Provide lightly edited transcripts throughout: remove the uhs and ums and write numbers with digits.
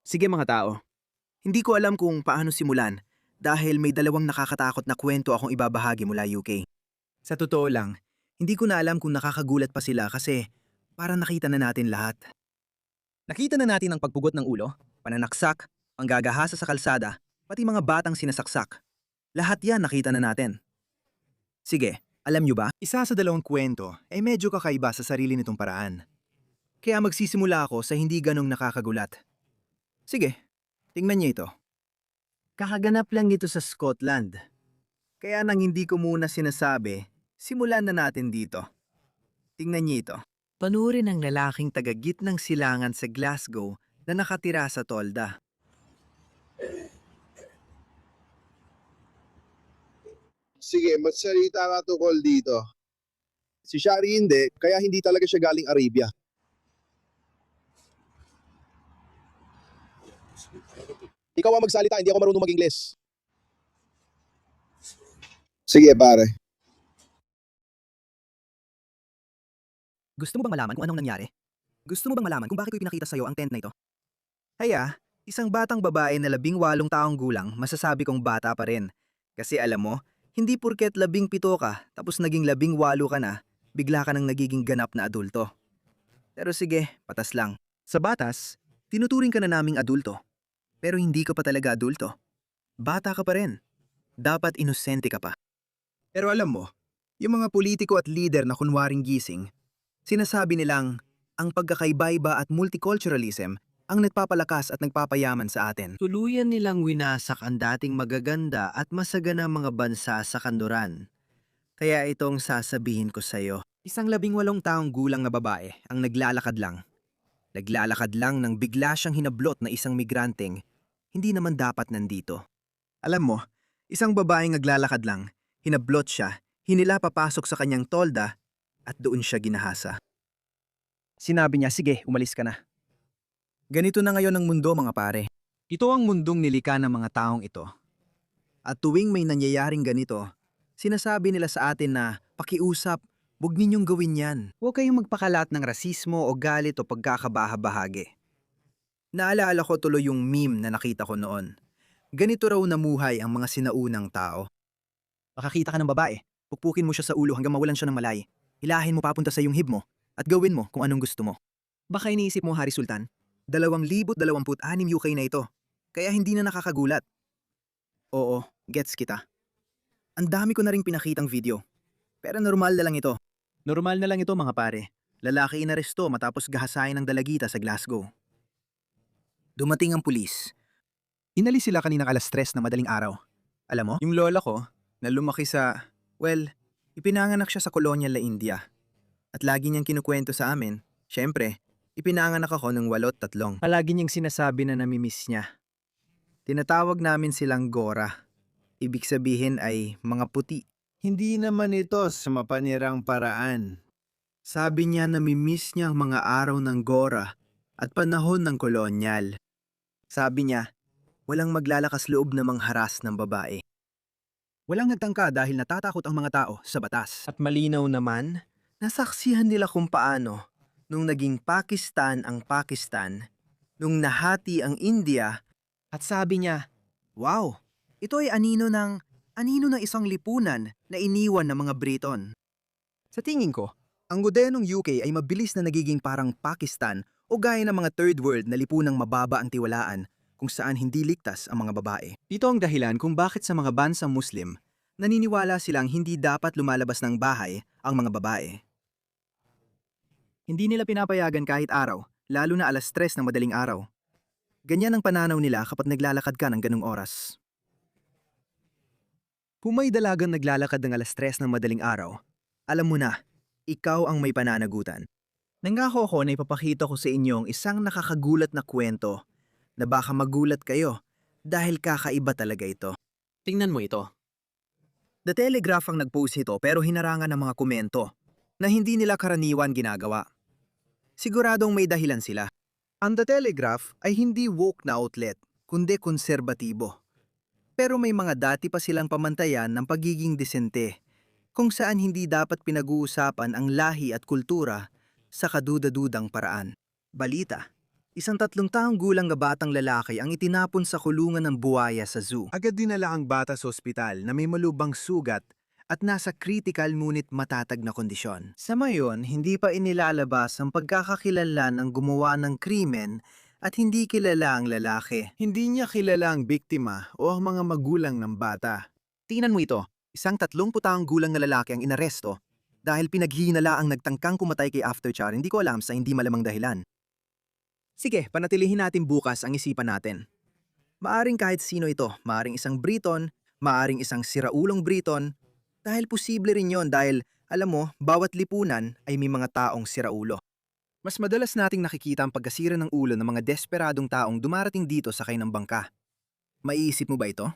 Sige mga tao, hindi ko alam kung paano simulan dahil may dalawang nakakatakot na kwento akong ibabahagi mula UK. Sa totoo lang, hindi ko na alam kung nakakagulat pa sila kasi parang nakita na natin lahat. Nakita na natin ang pagpugot ng ulo, pananaksak, panggagahasa sa kalsada, pati mga batang sinasaksak. Lahat yan nakita na natin. Sige, alam nyo ba? Isa sa dalawang kwento ay medyo kakaiba sa sarili nitong paraan. Kaya magsisimula ako sa hindi ganong nakakagulat. Sige, tingnan niyo ito. Kakaganap lang ito sa Scotland. Kaya nang hindi ko muna sinasabi, simulan na natin dito. Tingnan niyo ito. Panurin ng lalaking taga-gitnang silangan sa Glasgow na nakatira sa tolda. Sige, magsalita ka tungkol dito. Si Shari hindi, kaya hindi talaga siya galing Arabia. Ikaw ang magsalita, hindi ako marunong mag-Ingles. Sige, pare. Gusto mo bang malaman kung anong nangyari? Gusto mo bang malaman kung bakit ko ipinakita sa'yo ang tent na ito? Haya, isang batang babae na 18 taong gulang, masasabi kong bata pa rin. Kasi alam mo, hindi purket 17 ka, tapos naging 18 ka na, bigla ka nang nagiging ganap na adulto. Pero sige, patas lang. Sa batas, tinuturing ka na naming adulto. Pero hindi ka pa talaga adulto. Bata ka pa rin. Dapat inosente ka pa. Pero alam mo, yung mga politiko at leader na kunwaring gising, sinasabi nilang ang pagkakaiba-iba at multiculturalism ang nagpapalakas at nagpapayaman sa atin. Tuluyan nilang winasak ang dating magaganda at masagana mga bansa sa kanluran. Kaya itong sasabihin ko sa'yo. Isang 18 taong gulang na babae ang naglalakad lang. Naglalakad lang nang bigla siyang hinablot na isang migranteng hindi naman dapat nandito. Alam mo, isang babaeng naglalakad lang, hinablot siya, hinila papasok sa kanyang tolda at doon siya ginahasa. Sinabi niya, sige, umalis ka na. Ganito na ngayon ang mundo mga pare. Ito ang mundong nilikha ng mga taong ito. At tuwing may nangyayaring ganito, sinasabi nila sa atin na pakiusap, huwag ninyong gawin yan. Huwag kayong magpakalat ng rasismo o galit o pagkakabaha-bahagi. Naalala ko tuloy yung meme na nakita ko noon. Ganito raw namuhay ang mga sinaunang tao. Makakita ka ng babae, pukpukin mo siya sa ulo hanggang mawalan siya ng malay. Hilahin mo papunta sa iyong hib mo at gawin mo kung anong gusto mo. Baka iniisip mo, Hari Sultan, 2026 UK na ito, kaya hindi na nakakagulat. Oo, gets kita. Ang dami ko na ring pinakitang video, pero normal na lang ito. Normal na lang ito mga pare. Lalaki inaresto matapos gahasain ng dalagita sa Glasgow. Dumating ang pulis. Inalis sila kaninang 3:00 na madaling araw. Alam mo, yung lola ko, na lumaki sa, ipinanganak siya sa kolonyal na India. At lagi niyang kinukwento sa amin, syempre, ipinanganak ako ng 8 at 3. Palagi niyang sinasabi na namimiss niya. Tinatawag namin silang Gora. Ibig sabihin ay mga puti. Hindi naman ito sa mapanirang paraan. Sabi niya namimiss niya ang mga araw ng Gora at panahon ng kolonyal. Sabi niya, walang maglalakas loob na mangharas ng babae. Walang nagtangka dahil natatakot ang mga tao sa batas. At malinaw naman, nasaksihan nila kung paano nung naging Pakistan ang Pakistan, nung nahati ang India, at sabi niya, wow, ito ay anino ng isang lipunan na iniwan ng mga Briton. Sa tingin ko, ang gobyernong UK ay mabilis na nagiging parang Pakistan o gaya ng mga third world na lipunang mababa ang tiwalaan kung saan hindi ligtas ang mga babae. Ito ang dahilan kung bakit sa mga bansang Muslim, naniniwala silang hindi dapat lumalabas ng bahay ang mga babae. Hindi nila pinapayagan kahit araw, lalo na 3:00 ng madaling araw. Ganyan ang pananaw nila kapag naglalakad ka ng ganung oras. Kung may dalagang naglalakad ng 3:00 ng madaling araw, alam mo na, ikaw ang may pananagutan. Nangako ako na ipapakita ko sa inyo ang isang nakakagulat na kwento na baka magulat kayo dahil kakaiba talaga ito. Tingnan mo ito. The Telegraph ang nag-post ito pero hinarangan ng mga komento na hindi nila karaniwan ginagawa. Siguradong may dahilan sila. Ang The Telegraph ay hindi woke na outlet, kundi konserbatibo. Pero may mga dati pa silang pamantayan ng pagiging disente, kung saan hindi dapat pinag-uusapan ang lahi at kultura sa kaduda-dudang paraan. Balita. Isang 3 taong gulang na batang lalaki ang itinapon sa kulungan ng buwaya sa zoo. Agad dinala ang bata sa ospital na may malubang sugat at nasa critical ngunit matatag na kondisyon. Sa mayon, hindi pa inilalabas ang pagkakakilanlan ng gumawa ng krimen at hindi kilala ang lalaki. Hindi niya kilala ang biktima o ang mga magulang ng bata. Tingnan mo ito, isang 30 taong gulang na lalaki ang inaresto dahil pinaghihinala ang nagtangkang pumatay kay Afterchar, hindi ko alam sa hindi malamang dahilan. Sige, panatilihin natin bukas ang isipan natin. Maaring kahit sino ito, maaring isang Briton, maaring isang siraulong Briton, dahil posible rin yon dahil, alam mo, bawat lipunan ay may mga taong siraulo. Mas madalas nating nakikita ang pagkasira ng ulo ng mga desperadong taong dumarating dito sakay ng bangka. Maiisip mo ba ito?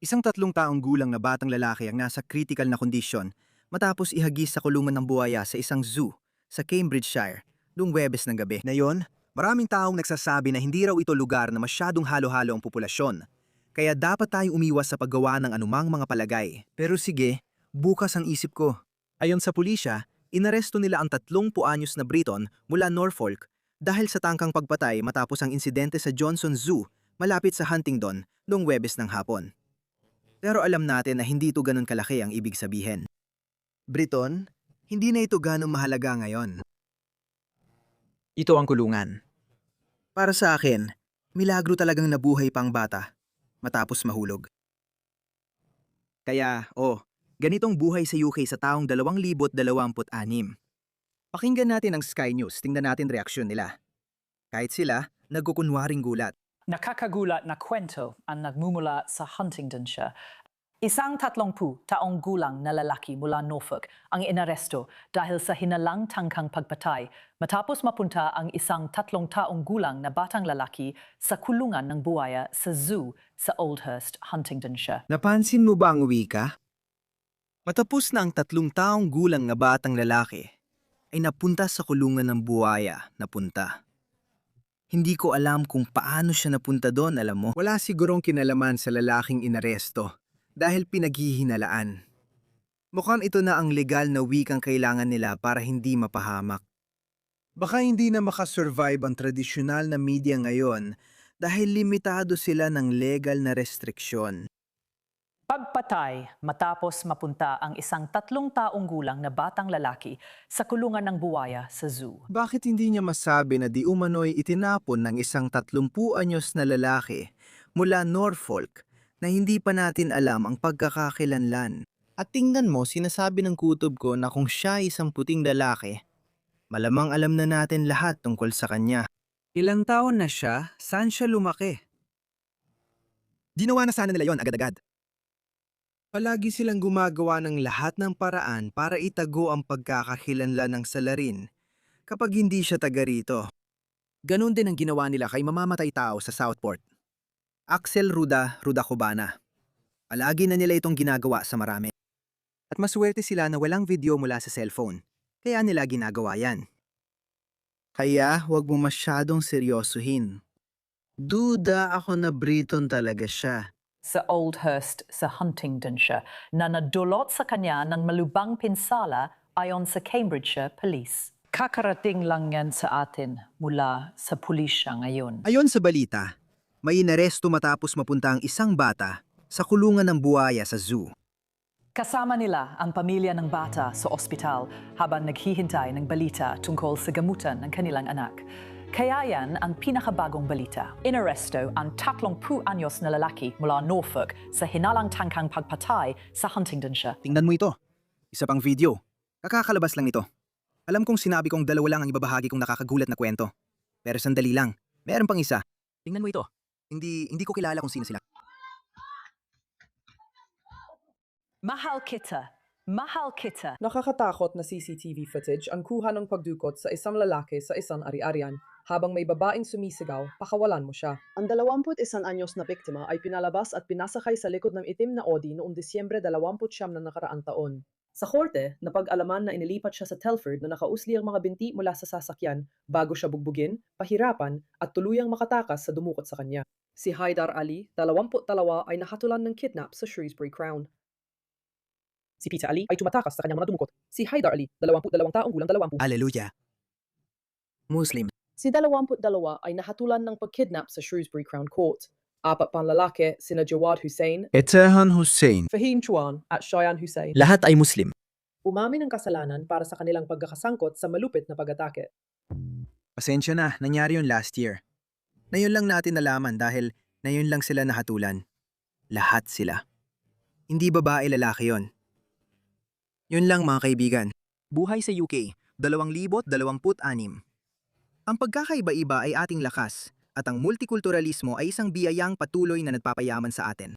Isang 3 taong gulang na batang lalaki ang nasa critical na kondisyon matapos ihagis sa kulungan ng buwaya sa isang zoo sa Cambridgeshire noong Huwebes ng gabi. Ngayon, maraming taong nagsasabi na hindi raw ito lugar na masyadong halo-halo ang populasyon. Kaya dapat tayong umiwas sa paggawa ng anumang mga palagay. Pero sige, bukas ang isip ko. Ayon sa pulisya, inaresto nila ang 30 anyos na Briton mula Norfolk dahil sa tangkang pagpatay matapos ang insidente sa Johnson Zoo malapit sa Huntingdon noong Huwebes ng hapon. Pero alam natin na hindi ito ganun kalaki ang ibig sabihin. Briton, hindi na ito ganun mahalaga ngayon. Ito ang kulungan. Para sa akin, milagro talagang nabuhay pang bata matapos mahulog. Kaya, ganitong buhay sa UK sa taong 2026. Pakinggan natin ang Sky News, tingnan natin reaksyon nila. Kahit sila, nagkukunwaring gulat. Nakakagulat na kwento ang nagmumula sa Huntingdonshire. Isang 30 taong gulang na lalaki mula Norfolk ang inaresto dahil sa hinalang tangkang pagpatay matapos mapunta ang isang 3 taong gulang na batang lalaki sa kulungan ng buwaya sa zoo sa Oldhurst, Huntingdonshire. Napansin mo ba ang wika? Matapos na ang 3 taong gulang na batang lalaki, ay napunta sa kulungan ng buwaya napunta. Hindi ko alam kung paano siya napunta doon, alam mo. Wala sigurong kinalaman sa lalaking inaresto dahil pinaghihinalaan. Mukhang ito na ang legal na wikang kailangan nila para hindi mapahamak. Baka hindi na makasurvive ang tradisyonal na media ngayon Dahil limitado sila ng legal na restriksyon. Pagpatay matapos mapunta ang isang 3 taong gulang na batang lalaki sa kulungan ng buwaya sa zoo. Bakit hindi niya masabi na di umano'y itinapon ng isang 30 anyos na lalaki mula Norfolk na hindi pa natin alam ang pagkakakilanlan? At tingnan mo, sinasabi ng kutob ko na kung siya ay isang puting lalaki, malamang alam na natin lahat tungkol sa kanya. Ilang taon na siya? Saan siya lumaki? Ginawa na sana nila yon agad-agad. Palagi silang gumagawa ng lahat ng paraan para itago ang pagkakakilanlan ng salarin kapag hindi siya taga rito. Ganon din ang ginawa nila kay mamamatay tao sa Southport. Axel Ruda Cubana. Palagi na nila itong ginagawa sa marami. At maswerte sila na walang video mula sa cellphone, kaya nila ginagawa yan. Kaya huwag mo masyadong seryosuhin. Duda ako na Briton talaga siya. Sa Oldhurst sa Huntingdonshire na nadulot sa kanya ng malubang pinsala ayon sa Cambridgeshire Police. Kakarating lang yan sa atin mula sa pulisya ngayon. Ayon sa balita, may inaresto matapos mapunta ang isang bata sa kulungan ng buwaya sa zoo. Kasama nila ang pamilya ng bata sa ospital habang naghihintay ng balita tungkol sa gamutan ng kanilang anak. Kaya yan ang pinakabagong balita. Inaresto ang 30 anyos na lalaki mula Norfolk sa hinalang tangkang pagpatay sa Huntingdonshire. Tingnan mo ito. Isa pang video. Kakakalabas lang ito. Alam kong sinabi kong 2 lang ang ibabahagi kong nakakagulat na kwento. Pero sandali lang. Meron pang isa. Tingnan mo ito. Hindi ko kilala kung sino sila. Mahal kita. Mahal kita. Nakakatakot na CCTV footage ang kuha ng pagdukot sa isang lalaki sa isang ari-arian. Habang may babaeng sumisigaw, pakawalan mo siya. Ang 21 anyos na biktima ay pinalabas at pinasakay sa likod ng itim na Audi noong Disyembre 29 na nakaraang taon. Sa korte, napag-alaman na inilipat siya sa Telford na nakausli ang mga binti mula sa sasakyan bago siya bugbugin, pahirapan at tuluyang makatakas sa dumukot sa kanya. Si Haidar Ali, 22, ay nahatulan ng kidnap sa Shrewsbury Crown. Si Peter Ali ay tumatakas sa kanyang mga dumukot. Si Haidar Ali, 22 taong gulang 20. Aleluya. Muslim. Si 22 ay nahatulan ng pagkidnap sa Shrewsbury Crown Court. 4 pang lalaki, sina Jawad Hussein, Etehan Hussein. Fahim Chuan at Shayan Hussein, Lahat ay Muslim. umamin ng kasalanan para sa kanilang pagkakasangkot sa malupit na pag-atake. Pasensya na, nangyari yun last year. Ngayon lang natin nalaman dahil ngayon lang sila nahatulan. Lahat sila. Hindi babae lalaki yon. Yun lang mga kaibigan. Buhay sa UK, 2026. Ang pagkakaiba-iba ay ating lakas, at ang multikulturalismo ay isang biyayang patuloy na nagpapayaman sa atin.